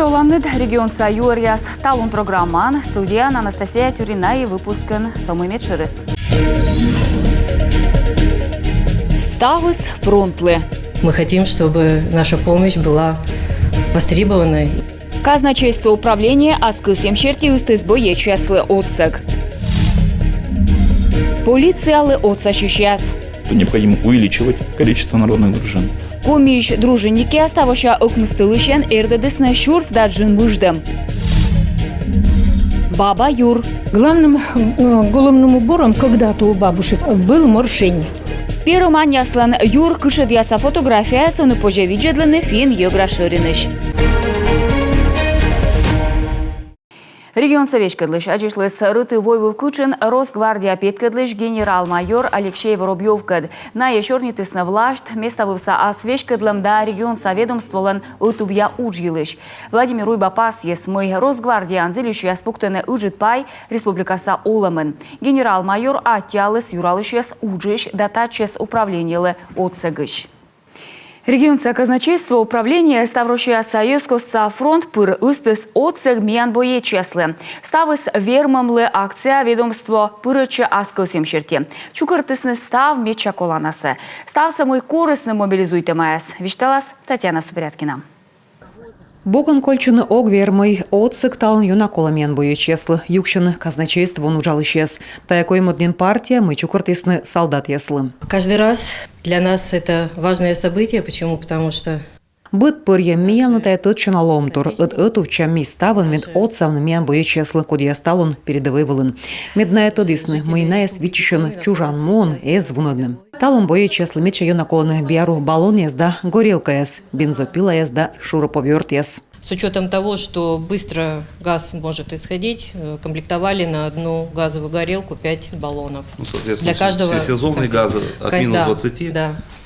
Оланнет регион Юрьяс талун программан студия Анастасия Тюрина и выпускан самыми через. Ставыс фронтлы. Мы хотим, чтобы наша помощь была востребованной. Казначейство управления аскысем черти устыз боечеслы отсек. Полициялы отсащущас. Необходимо увеличивать количество народных дружин. Комиш дружинники оставаща окмыстылышен эрдедесна щурс даджин выждем. Баба Юр. Главным головным убором когда-то у бабушек был моршень. Первым яслан Юр кышет яса фотография соны позже виджедлены фин Евграшириныш. Регион Совечкадлыш аджишлес рыты войвы вкучен Росгвардия Петкадлыш генерал-майор Алексей Воробьевкад. На ешорнитысна влашт местовывса Освечкадлам да регион Соведомстволан утубья уджилыш. Владимир Уйбапас есмый Росгвардия анзелющий аспуктене уджитпай республикаса Оламен. Генерал-майор Атялыс юралышес уджиш датачес управлениелы отсегыш. Регионца казначейство управления Ставрощия Союзкоса фронт пыр устыс отсег миян бое чеслы. Ставыс вермамлы акция ведомство пырыча аскосем черте. Чукартысны став меча коланасы. Став самой корысны мобилизуйте майас. Вишталас Татьяна Супряткина. Бокон кольчыны ог вермый отсык талын юнаколамен бою чеслы. Юкшыны казначейство нужалы чес. Таякой моднин партия мы чукартысны солдат еслы. Каждый раз для нас это важное событие. Почему? Потому что Быт пырья миян тай тот чаналомтур. Эту в чем ставан мед отсавны миян бою чеслы, куди я сталун передовый вылын. Медная тодисны, мыйная свичищен чужан мон эз вунодным. Талун бою чеслы меча юнаколаны биару баллон езда горелка ез, бензопила езда шуруповерт ез. с учетом того, что быстро газ может исходить, комплектовали на одну газовую горелку 5 баллонов. Ну, соответственно, для каждого всесезонный газ от минус 20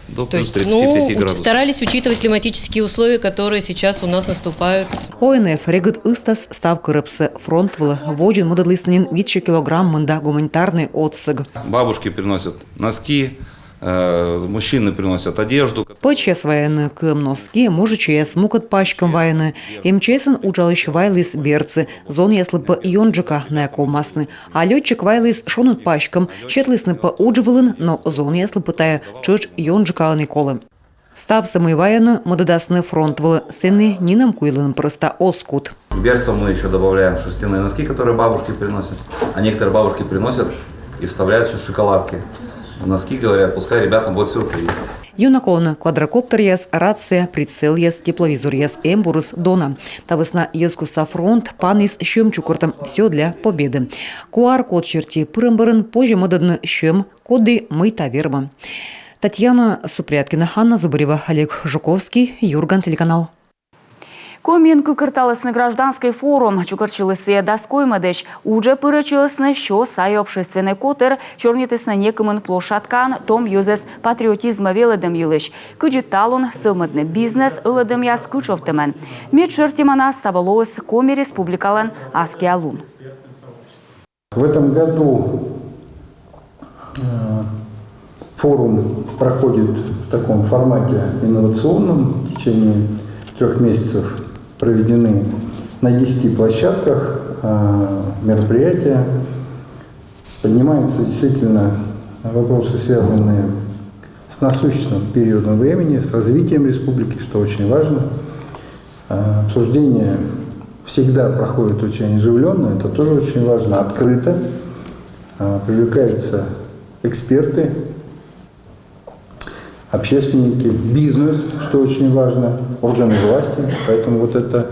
до плюс 35 градусов. Старались учитывать климатические условия, которые сейчас у нас наступают. ОНФ регат истас став кырыпсы фронтвылы вожен мододлиснин витче килограмм мында гуманитарный отсыг. Бабушки приносят носки, мужчины приносят одежду. Почес военные кым носки, мужичья смукат пачкам военные. Имчесен учалищ вайлис берцы, зон яслы по йонджика на яковмасны. А летчик вайлис шонут пачкам, щетлисны по уджвылын, но зон яслы пытая чуч йонджика николы. Став самый военные мододасны фронтвылы, сыны нинам куйлын просто оскут. Берцам мы еще добавляем шерстяные носки, которые бабушки приносят. А некоторые бабушки приносят и вставляют еще шоколадки. Носки говорят, пускай ребятам будет сюрприз. Юнаколны квадрокоптер ес, рация, прицел ес, тепловизор ес, эмбурус, дона. Тавысна ескуса фронт, панис, щем чукуртом. Все для победы. QR-код черти пырым-бырын, позже мододны щем, коды мыта верба. Татьяна Супряткина, Анна Зубарева, Олег Жуковский, Юрган, телеканал. Комин кыкырталысны гражданский форум чукарчылысы доской мадыш уже пырычылысны шо сай общественный котер чернитысны некымын площадкан том юзес патриотизма веледым юлыш. Кыджиталун сылмыдны бизнес ылыдым яс кычовтымын. Мед шертимана ставалоыз коми республикалан аски алун. В этом году форум проходит в таком формате инновационном. В течение 3 месяцев проведены на 10 площадках мероприятия. Поднимаются действительно вопросы, связанные с насущным периодом времени, с развитием республики, что очень важно. Обсуждение всегда проходит очень оживленно, это тоже очень важно, открыто. Привлекаются эксперты, общественники, бизнес, что очень важно, органы власти. Поэтому вот эта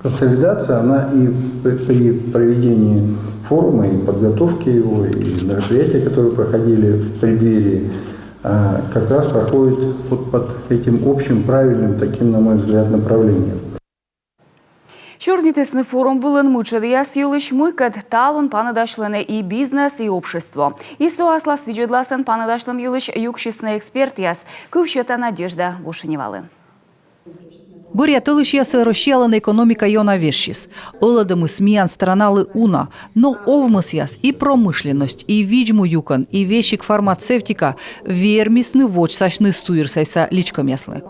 консолидация, она и при проведении форума, и подготовке его, и мероприятия, которые проходили в преддверии, как раз проходит вот под этим общим, правильным, таким, на мой взгляд, направлением. Чернитысный форум вылын мучады яс юлыш мыкад талун панадашлены и бизнес, и общество. И соаслас виджедласын панадашлым юлыш юкшисный эксперт яс кывшета Надежда Гушиневалы. Бырятылыш расщелана экономика йона вещис. Оладамы смеян страналы уна, но овмыс яс и промышленность, и видьму юкан, и вещик фармацевтика вермисны вочсачны стуирсайса личком яслы.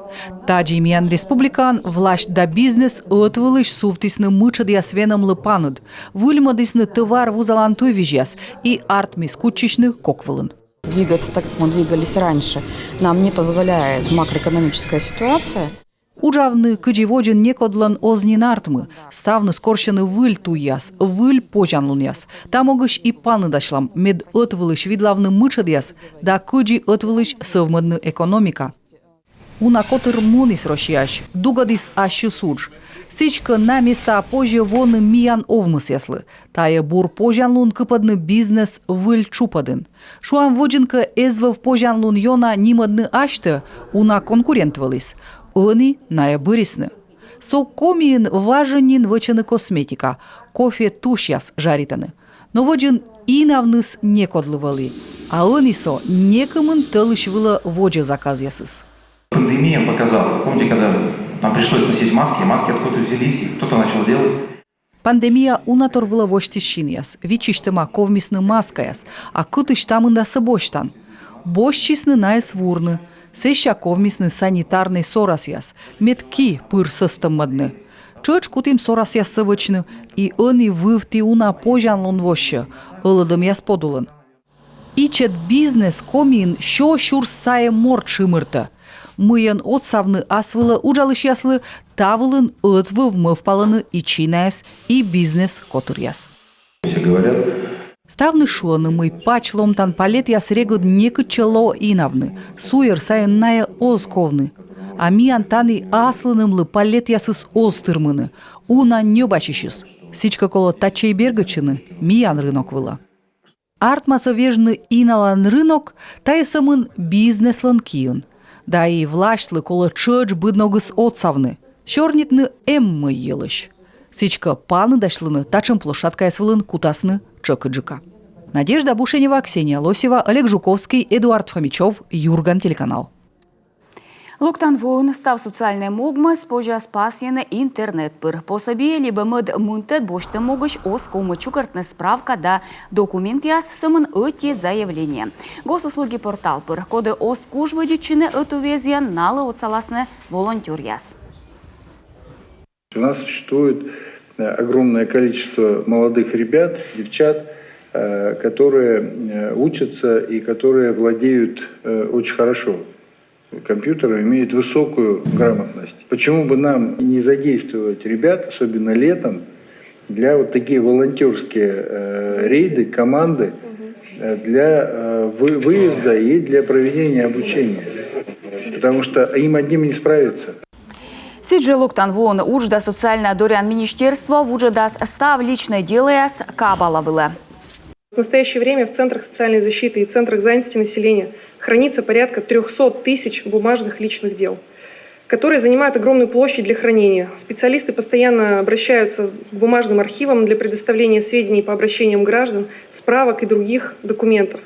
Таджи миян республикан власть да бизнес отвылыш суфтисны мычад ясвеном лыпаныд, выльмадысны товар вузалантуй вижяс и артмис кучичны коквылын. Двигаться так, как мы двигались раньше, нам не позволяет макроэкономическая ситуация. Уджавны кыдживоджин некодлан ознинартмы, ставны скорчены выль туяс, выль почанлун яс. Там огыш и паны дашлам, мед отвылыш видлавны мычад яс, да кыджи отвылыш совмадны экономика. Уна котыр мунис рощияш, дугадис ащы судж. Сичка на места позже воны миян овмыс яслы. Тая бур пожанлун кыпадны бизнес выль чупадын. Шуам воджинка эзвав пожанлун йона нимадны ашты, уна конкурент вылыс. Они ная бырисны. Со комиен важенин вычаны косметика, кофе тушьяс жаританы. Но воджин инавныс некодлывалы, а они со некомын тылыш вылы воджи заказ ясыс. Пандемия показала. Помните, когда нам пришлось носить маски откуда взялись, и кто-то начал делать? Пандемия унаторвыла воштищин яс, вичиштыма ковмисны маска яс, а кытыш тамын да сыбоштан. Бощисны наес вурны. Сеща ковмисны санитарный сорас яс, метки пыр сыстыммадны. Чöч кутим сорас яс сывычны, и они вывти уна пожанлун вощы, ылыдым яс подулын. Ичет бизнес комин шо шур сае морд шымырты. Мыян отсавны асвылы уджалыш яслы, тавылын ытвы вмывпалыны и чинаяс, и бизнес котыр яс. Все говорят. Ставны шуаны мый пачломтан палет яс регуд некы чело инавны, суер сайын ная озковны. А миян таны аслынымлы палет ясыс озтырмыны, уна нёбачищыс. Сичка коло тачей бергачыны, миян рынок выла. Артмаса вежны иналан рынок, тайсамын бизнеслан киюн. Да и влаштлы коло чöч быдногыс отсавны, щорнитны эммы елыш. Сичка паны дашлыны, тачым площадка ясвылын кутасны чöкыджика. Надежда Бушенева, Ксения Лосева, Олег Жуковский, Эдуард Фомичев, Юрган, телеканал. Локтан вон став социальный могма спожа спасены интернет-пыр. По собі либо мед мунтет бошты могыш оскомы чукартны справка да документ яс сымын öti заявление. Госуслуги портал пыр. Коды оскуж выдючыны ötu везен налы отсаласны волонтер яс. У нас существует огромное количество молодых ребят, девчат, которые учатся и которые владеют очень хорошо компьютером, имеют высокую грамотность. Почему бы нам не задействовать ребят, особенно летом, для вот такие волонтерские рейды, команды, для выезда и для проведения обучения? Потому что им одним не справиться. Сиджи локтан вон ужда социальное дорян министерство вуждас став личное делаяс кабала было. В настоящее время в центрах социальной защиты и центрах занятости населения хранится порядка 300 тысяч бумажных личных дел, которые занимают огромную площадь для хранения. Специалисты постоянно обращаются к бумажным архивам для предоставления сведений по обращениям граждан, справок и других документов.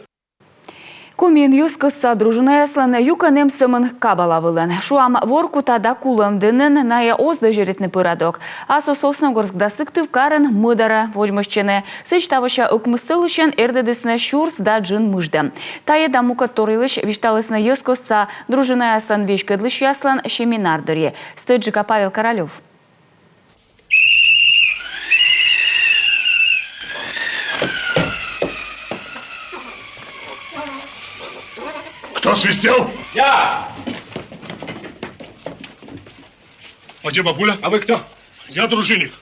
Комин юскыса дружина яслан юканем сымын кабала вылын. Шуам воркута да кулым дынын ная озды жеретны пырадок. Асо Сосногорскда сыктыв карын мыдара вожмышчыны. Сыч тавыша укмыстылышын эрдедысны шурс да джин мыжды. Тае да мука торылыш вишталысны юскыса дружина яслан вешкадлыш яслан шеминардыре. Стыджика Павел Королев. Кто свистел? Я! А где бабуля? А вы кто? Я дружинник.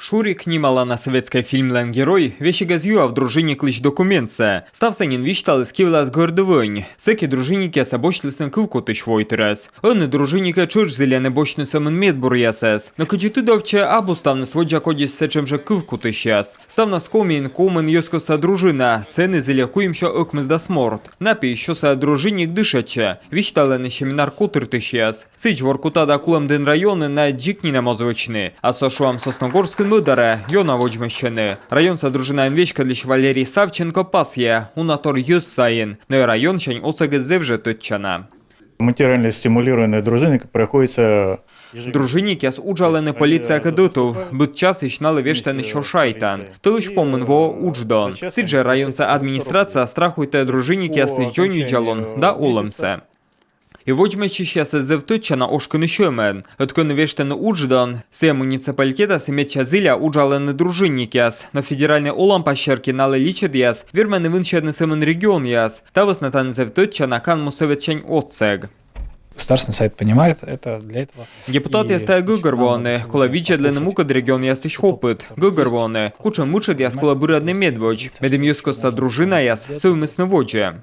Шурик нимала на советской фильмлен герой, вещи газюа в дружине клич документце. Став санин виштал скивла с гордовынь. Секи дружинники особочлюсен кывкотыш войтерес. Он и дружинника чорж зеленый бочный самын медбур ясес. Но качету давче абу став на свой джакодис сечем же кывкотыш яс. Став на скомин комен йоскоса дружина. Сены зелякуем шо окмыз да сморт. Напи еще са дружинник дышаче. Виштален еще минар котыртыш яс. Сыч воркута да кулам ден районы на джикни намазовочны. А со шуам Сосногорск мыдара, йона вожмещены. Район содружина инвечка для Валерий Савченко пасье, унатор юс саин, но и район чань осаге зевже тотчана. Материально стимулированная дружина приходится Дружинники с уджалены полиция кадутов, будь час ищнали вештаны що шайтан. То лиш помин во удждон. Сидже районца администрация страхуйте дружинники с личонью джалон, да улемсе. І воджмечі ще се зевтича на ошкини шомен. Откони вештани удждан, се муніципалітета се меча зиля уджалени дружинникяс. На федеральне улам пащерки нале лічед яс, вірмени винщедни семен регіон яс. Та веснатан зевтича на кан мусовечень отцег. Государственный совет понимает это для этого. Депутат ястає гугарвони, коли відчедлений мукад регіон ястиш хопит. Гугарвони, кучен мучед яс коли бурядний медвоч. Медем юскоса дружина яс совмисне водже.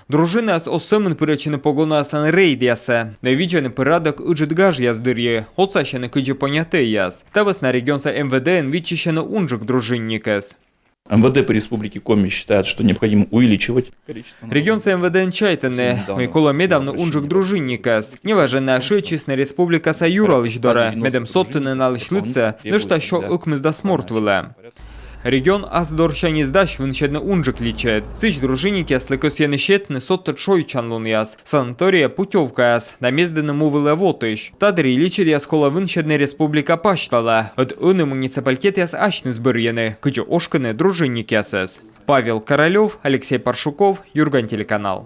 Дружина з осомен перечини погону аслан рейд ясе. Невіджений порядок уджит гаж яздир'є. Оца ще не киджі поняти яс. Та весна регіонса МВД відчищено унжик дружинникес. МВД по республике Коми считает, что необходимо увеличивать количество. Регионса МВД чайтене, Микола медавно унжик дружинникес. Неважена шичисна республика са Юралищ доре, медем соттене налиш люце, нешта що укмизда смортвиле. Регион аздорщані здащ винщедне унжик лічет. Сич дружинники слекос є нещетне сотта чойчанлун яс. Санаторія путьовка яс. На мездене мовиле вотиш. Тадрі лічет яс кола винщедне республіка паштала. От уни муніципалітет яс ачне збир'єне. Кичо ошкане дружинники ясес. Павел Королев, Алексей Паршуков, Юрган телеканал.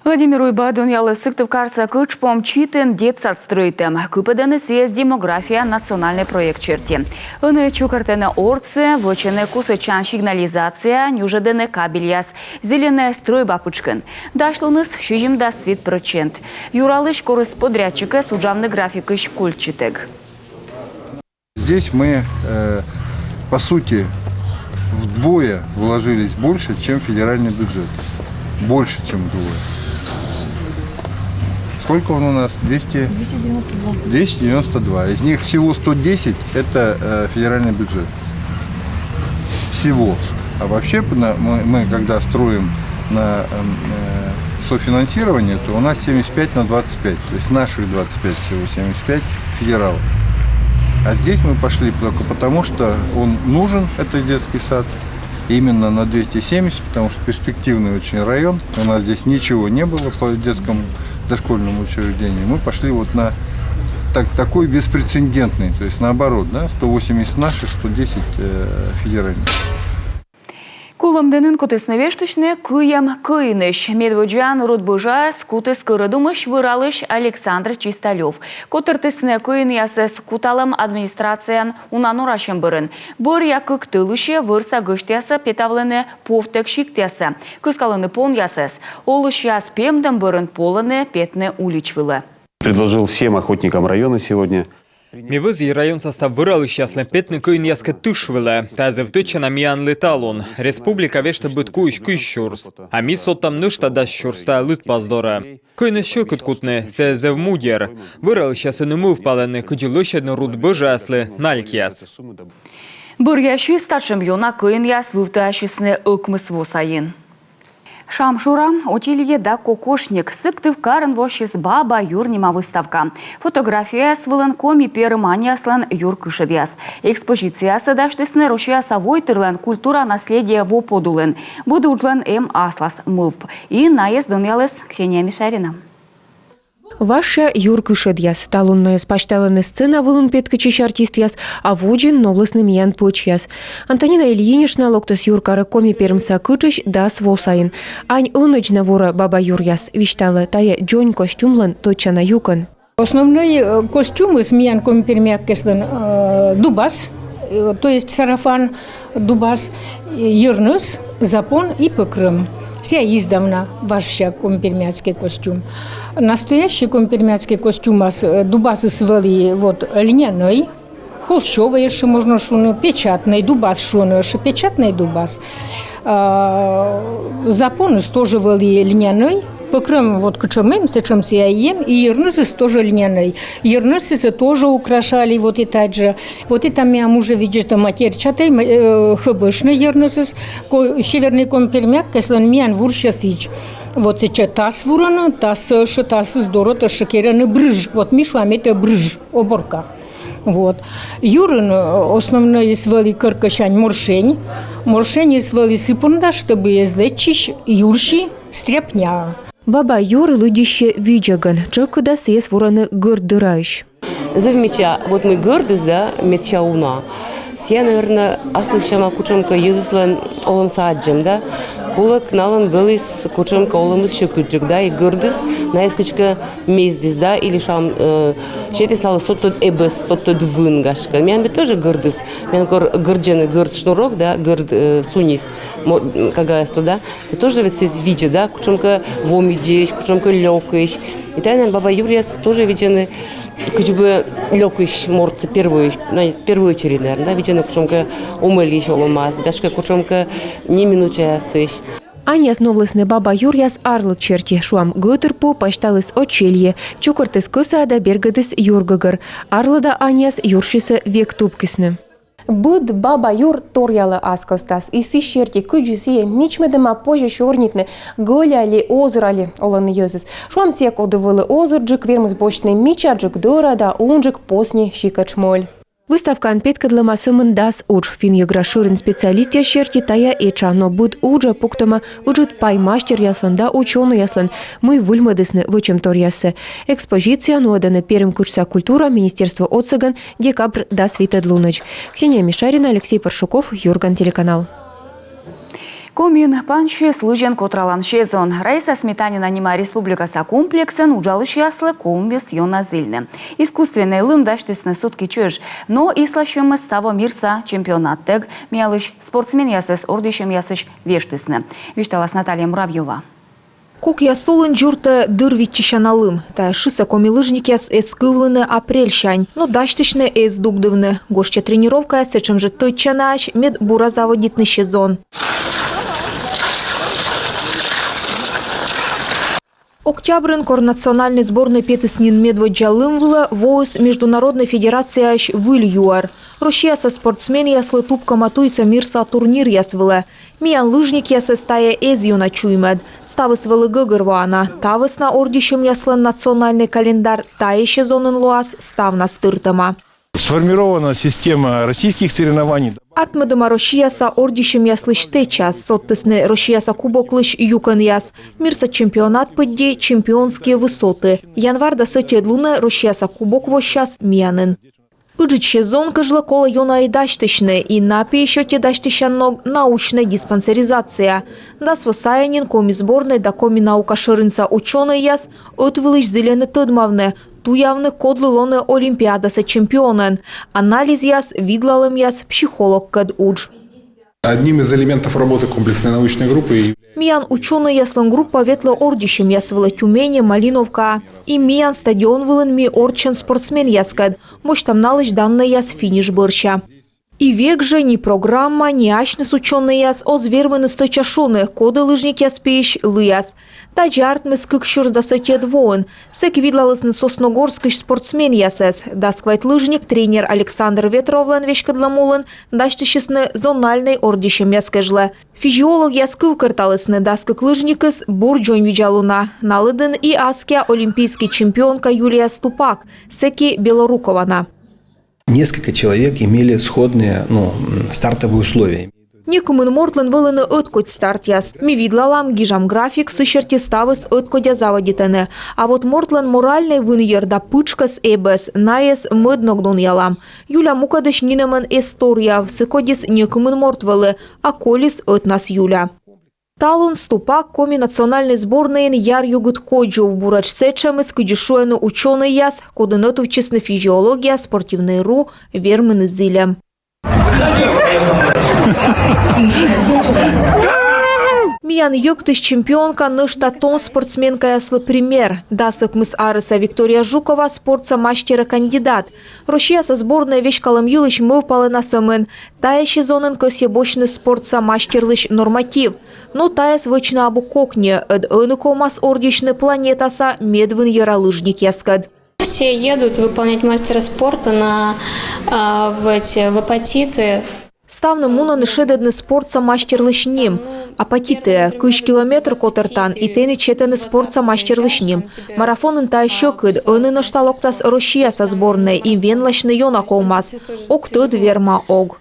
Владимир Уйбадун ялы сыктывкарса кычпом читен детсад стройтем. Кыпыданы съезд демография национальный проект черти. Ыны чукартены орцы, вочены кусычан сигнализация, нюжедены кабельяс, зеленый строй бапучкин. Дашлуныс 60%. Юралыш корресподрядчика суджавны графикыш кульчитек. Здесь мы, по сути, вдвое вложились больше, чем федеральный бюджет. Больше, чем вдвое. Сколько он у нас? 292. 292. Из них всего 110 – это федеральный бюджет. Всего. А вообще мы когда строим на софинансирование, то у нас 75 на 25. То есть наших 25 всего, 75 федералов. А здесь мы пошли только потому, что он нужен, это детский сад. Именно на 270, потому что перспективный очень район. У нас здесь ничего не было по детскому дошкольному учреждению. Мы пошли вот на такой беспрецедентный, то есть наоборот, да, 180 наших, 110 федеральных. Кулымдынын кутыснывештышне кыям кыйныш. Медводжан рудбыжа скутыс кырыдумыш выралыш Александр Чисталев. Котыртысны кыйн ясыс куталым администрациян унанурашын бырын. Бір якык тылыше вырса гыштясы петавлыны повтек шиктясы. Кыскалыны пон ясыс. Олыш яс пемдым бырын полыны петны уличвылы. Предложил всем охотникам района сегодня. Мивызий район состав выралыш ясны петны кыйн яска тышвылы. Тазы втыча на миян леталон. Республика вешта быткуиш кыщурс. А ми соттам нышта даш щурста лыт паздора. Кыйны щекыт кутны, се зевмудер. Выралыш ясы нымы впалены, кыджилыщедны рудбыжа яслы налькяс. Бұряши стачым йона кыйн яс вывтащисны ыкмыс восайын. Шамшура, училье да кокошник, сыктывкарын вошис баба юрнима выставка. Фотография с выланкоми перымания слан юр кышедяс. Экспозиция садаштысны рушия савойтырлен культура наследия воподулен. Буду утлен аслас мывп. И наездын ялыс Ксения Мишарина. Ваша юркы шедяс, талунная спашталана сцена вылын петкачиш артист яс, а воджин ноблысны миян поч яс. Антонина Ильинична локтос юркары коми пермса кычыш да свосайын. Ань ыныч навора баба юр яс, вишталы тая джонь костюмлан точана юкан. Основной костюм из миян коми пермяк дубас, то есть сарафан, дубас, ерныс, запон и покрым. Вся издавна ваш компермяцкий костюм. Настоящий компермяцкий костюм дубасы свели вот льняной, холщовый еще можно шуну, печатный дубас шуну, еще печатный дубас. Запоны тоже вели льняной, покрым вот кочемым, сечем сияем, и ернысы тоже льняной. Ернысы тоже украшали вот и так же. Вот и там я уже видите матерчатый, хыбышный ернысы, северный компермяк, если миян вурщасич. Вот сейчас тас вурана, тас здорово, шокераны брыж. Вот мишвами это брыж, оборка. Вот. Юрин основной свели каркашань моршень. Моршень свели сыпунда, чтобы ездечиш юрши стряпня. Баба Юр лыдище виджаган, чокуда сес вороны гордырающ. За меча, вот мы гордость, да, меча уна. Все, наверное, аслышама кучемка юзуслан олам саджем, да. Кулак налан был из кучемка олам из щекуджик, да, и гордость на искочка мездис, да, или шам щети стало сотто эбес, сотто двынгашка. Меня бы тоже гордость, меня гордженый горд шнурок, да, горд сунис, кагайство, да. Это тоже ведь из вида, да, кучемка вомидиш, кучемка лёкыш. И тайна баба Юрия тоже видены. Как бы лёкыш морцы первую очередь, наверное, да, ведь она кучомка умылись оломас, гашка кучомка не минучаясыш. Аняс новлесны баба Юрьяс арлык черти, шуам гөтырпу пашталыс очелье, чукыртыс көсада бергадыс юргагар, арлыда Аняс юршысы век тупкисны. Буд баба Юр торялы аскостас, и сищерти күджүсие мичмедема позже шорнитны голяли озырали оланы йозыс. Шуам сек одывылы озырджик вермыз бочный мичаджик дорада унджик посни щикачмоль. Выставкан петкадлама сумын дас уж фин еграшурин специалист ящерти тая эча, но буд уджа пуктама уджит пай мастер яслан да ученый яслан мы вульмадысны вычем торясы. Экспозиция нуаданы первым курса культура Министерства отсаган декабрь да свитадлуныч. Ксения Мишарина, Алексей Паршуков, Юрган, телеканал. Коммюн панчи служен котралан шезон. Раиса Сметанина нима республикаса комплексен уджалыш яслы комбес йона зильны. Искусственный лым даштысны сутки чөж, но ислащем ставо мирса чемпионаттег миялыш спортсмен ясыс ордышем ясыш вештысны. Вишталас Наталья Муравьева. Кок ясолын журта дырвит чищаналым. Та шиса комилыжник яс эскывлыны апрель шань, но даштышны эс дугдывны. Гошча тренировка сечем же тычанач мед бура заводитный сезон. Октябрын корнациональный сборной петыснин медводжалымвыла воз Международной федерации аш выль юар. Россияса спортсмен яслы тупка матуйса мирса турнир ясвыла. Миян лыжник ясы стая эз юна чуймед. Ставыс вылы гыгырвана. Тавыс на ордищем яслын национальный календарь тая сезонын луаз ставна стыртыма. Сформирована система российских соревнований. Артмедыма Россияса ордищем яслы штечас, соттысны Россияса кубоклыш юкан яс. Мирса чемпионат подди чемпионские высоты. Январда сотед луны Россияса кубок вощас миянын. Ыджит сезон кажла кола йона и даштышны, и напи еще те даштышанног научная диспансеризация. Да свосаянин коми сборной да коми наука шырынца ученый яс, отвылыш зеленый тыдмавны. Ту явны кодлы лоны олимпиадаса чемпионен. Анализ яс, видлалым яс, психолог кад удж. Одним из элементов работы комплексной научной группы Миян ученый яслын группа ветло ордищем ясвыла Тюмени, Малиновка. И миян стадион вылын ми орчен спортсмен яскад. Мощь там налыч данный яс финиш бырча. И век же ни программа, ни ачныс ученый яс озвермыны стойчашуны, коды лыжник яс пейш лыяс. Та джартмыс кыкшур за сотед воин. Сек видлалысны сосногорскыш спортсмен ясэс. Дасквайт лыжник тренер Александр Ветровлан вешкадламулын, даштышысны зональный ордищем яскэжлы. Физиолог яскыв карталысны даскык лыжникыс бур джон виджалуна. Налыдын и аскя олимпийский чемпионка Юлия Ступак, секи Белорукована. Несколько человек имели сходные стартовые условия. Некумын мортлын вылыны ыткоть старт яс. Ми видлалам гижам график сыщерти ставыс ыткодя заводитыны. А вот мортлын моральный выньер да пычкас эбес наес мыдногдун ялам. Юля мукадыш нинемын история сыкодис некумын мортвылы, а колис ытнас Юля. Талун Ступак коми национальной сборной яр югут коджу в бурач сечам из кудишуэну ученый яс, кодыноту честно физиология, спортивный ру, вермын из зиля. Миян юктыш чемпионка ныштатон спортсменка яслы пример. Дасык мыс арыса Виктория Жукова спортса мастера кандидат. Россияса сборная вешкалым юлыш мывпалы насымын. Тая сезонын көсебочный спортса мастерлыш норматив. Но тая свычна абу кокне, эд ыныкомас ордичный планетаса медвын яралыжник яскад. Все едут выполнять мастера спорта в апатиты. Ставны муна нышедедны спортса мастерлышним. Апатиты кыш километр котертан и тени четены спортса мастерлышним. Марафонын та щекыд, ыны нашталоктас Россия со сборной и венлашны йона колмас. Октыд верма ог.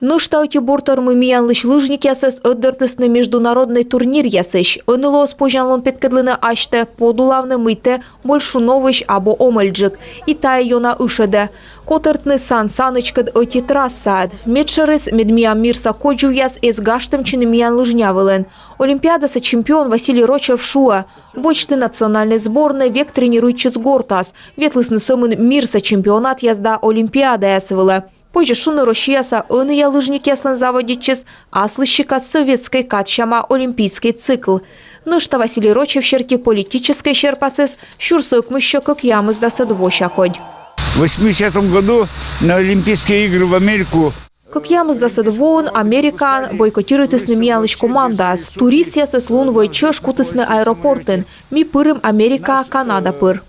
Нышта эти бортармы миян лыш лыжник ясыз öddөртысны международный турнир ясыш. Оныло спожанлон петкедлыны ашты, подулавны мыйте, большуновыш або омальджик. И тая йона ышыды. Котыртны сан-санычкыд öти трассад. Медшерыс медмиян мирса коджу яс эс гаштым чыны миян лыжнявылын. Олимпиадаса чемпион Василий Рочев шуа. Вочты национальной сборной век тренируйтчыз гортас. Ветлысны сомын мирса чемпионат язда Олимпиада ясывыла. Позже шуны Россияса ыны лыжник яслын заводитчыз, аслыщика советской катшама олимпийский цикл. Нышта Василий Рочев шерки политической шерпасыз, шурсок мыща как ямыздасы двощакодь. В 80-м году на Олимпийские игры в Америку как ямыздасы двоун Американ бойкотирует иснымиялыш командас. Турист ясыз лун войчеш кутысны аэропортын, ми пырым Америка, Канада пыр.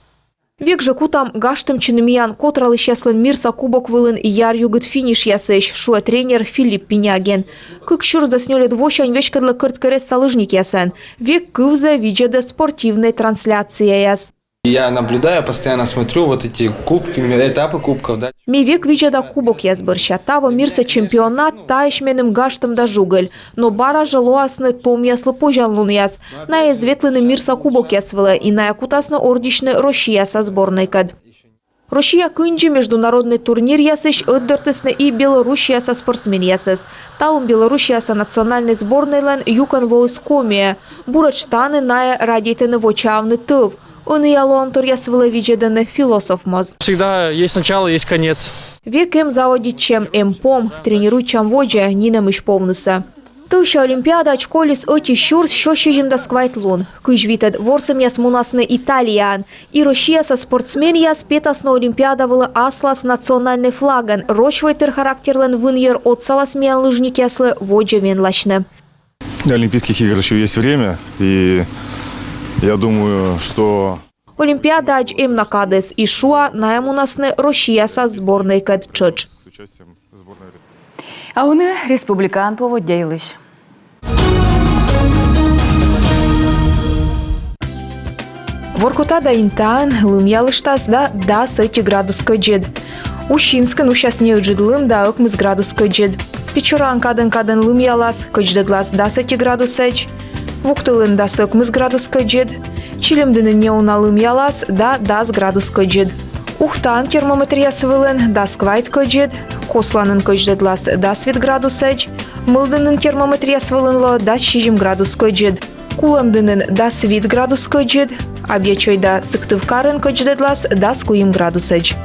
Век же кутам гаштым чинымиян котралыш яслын мирса кубок вылын яр югыт финиш ясыш, шуа тренер Филипп Пинягин. Кык шур заснёли двощань вешкадлы кырт-кырес салыжник ясен. Век кывза виджеда спортивной трансляции яс. Я наблюдаю, постоянно смотрю вот эти кубки, этапы кубков, да. Ми век виджеда кубок язбырща. Таво мирса чемпионат таишменым гаштым да жугыль. Но бара жалуасны том яслы пожанлун яс. На изветлыны мирса кубок ясвыла и на якутасны ордичны Россия со сборной кад. Россия кынджи международный турнир ясыш öddөртысны и Белоруссия со спортсмен ясыз. Талым Белоруссия со национальной сборной лен юкан воискомия. Бурачтаны на радийтыны вочавны тыв. Он и алуантор ясвыла виджеданы философ моз. Всегда есть начало, есть конец. Век им заводит чем пом, тренирует чем воджа, нина мыш повныса. Туща Олимпиада очколис оти щурс, щощежим да сквайтлун. Кыжвитед ворсам яс мунасны Италиян. И Россия со спортсмен яс петасна Олимпиада выла аслас национальный флаган. Рочвайтер характерлен выньер от саласмиян лыжник яслы воджа венлачны. До Олимпийских игр еще есть время, и я думаю, что... Олимпиада ач им накадес и шуа наемунасны Россия со сборной кад чыч. А уны республикан поводдейлыш. Воркута да интан, лымялыштас да 30 градус каджид. Ущинскан ущасне джидлым да окмыз градус каджид. Печуран кадын лымялас, кадждаглас да 30 градус эч. Вуктылын да окмыз градус каджид. Чилимдыны неуна лымялас да 10 градус каджид. Ухтан термометр ясвылын да сквайт каджид. Косланын кадждаглас да 20 градус эч. Мылдынын термометр ясвылынло да 60 градус каджид. Куламдынын да 20 градус каджид. Абьячойда сыктывкарын кадждаглас да 40 градус эч.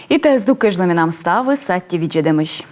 І те з дукежлими нам стави сатті віджедемиш.